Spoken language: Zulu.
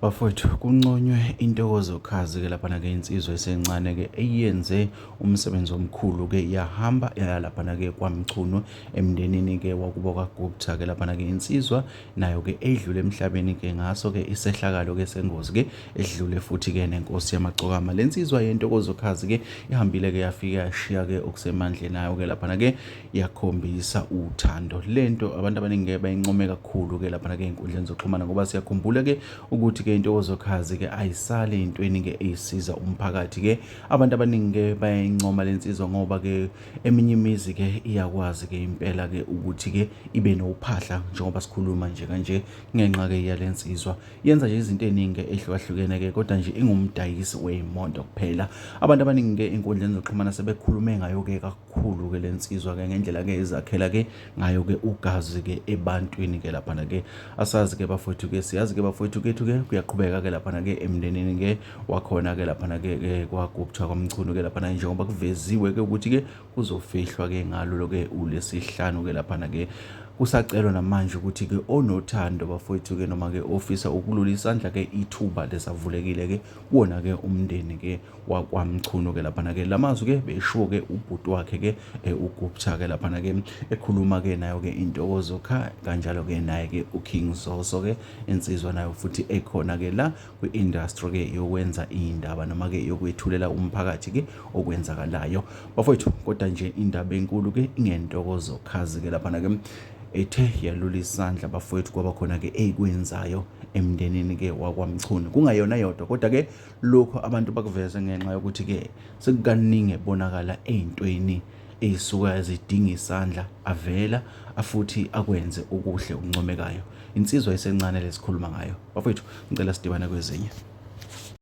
Bafowethu kunconywe intokozokhazi ke laphana ke insizwa esencane ke eyenze umsebenzi omkhulu ke yahamba yaya laphana ke kwaMchunu emndenini ke wakubo kaGupta ke laphana ke insizwa nayo ke edlule emhlabeni ke ngaso ke isehlakalo ke sengozi ke edlule futhi ke nenkosi yamaqokama lensizwa yentokozokhazi ke ihambile ke yafika yashiya ke okusemandleni nayo ke laphana ke yakhombisa uthando lento abantu abaningi ke bayincome kakhulu ke laphana ke inkundleni zokuxhumana ngoba siyakhumbula ke ukuthi ke intokozokhazi ke ayisale intweni ke eyisiza umphakathi ke abantu abaningi ke bayayincoma lensizwa ngoba ke eminye imizi ke iyakwazi ke impela ke ukuthi ke ibe nophahla njengoba sikhuluma nje kanje ngenxa ke yalensizwa yenza nje izinto eziningi ehlukahlukene ke kodwa nje ingumdayisi weimoto kuphela abantu abaningi ke inkundleni zokuxhumana sebekhulume ngayo ke kakhulu ke lensizwa ke ngendlela ke izakhela ke ngayo ke ugazi ke ebantwini ke laphana ke asazi ke bafowethu ke siyazi ke bafowethu kethu ke kuyaqhubeka ke laphana ke emndenini ke wakhona ke laphana ke kwaGupta kwaMchunu ke laphana njengoba kuveziwe ke ukuthi ke kuzofihlwa ke ngalo ke uLesihlanu ke laphana ke kusacelwa namanje ukuthi ke onothando bafowethu ke noma ke ofisa ukulula isandla ke ithuba lesavulekile ke kuona ke umndeni ke wakwaMchunu ke laphana ke lamazwi ke besho ke ubhuti wakhe ke uGupta ke laphana ke ekhuluma ke nayo ke intokozo kanjalo ke naye ke uKing Zoso ke insizwa nayo futhi ekhona ke la kwi-industry ke yokwenza indaba noma ke yokwethulela umphakathi ke okwenzakalayo bafowethu kodwa nje indaba enkulu ke ingentokozo khazi ke laphana ke ethe yalula isandla bafowethu kwaba khona ke eyikwenzayo emndenini ke wakwaMchunu kungayona yodwa kodwa ke lokho abantu bakuveza ngenxa yokuthi ke sekukaningi bonakala ezintweni ezisuka zidinga isandla avela afuthi akwenze okuhle okuncomekayo insizwa esencane lesikhuluma ngayo bafowethu ngicela sidibane kwezinye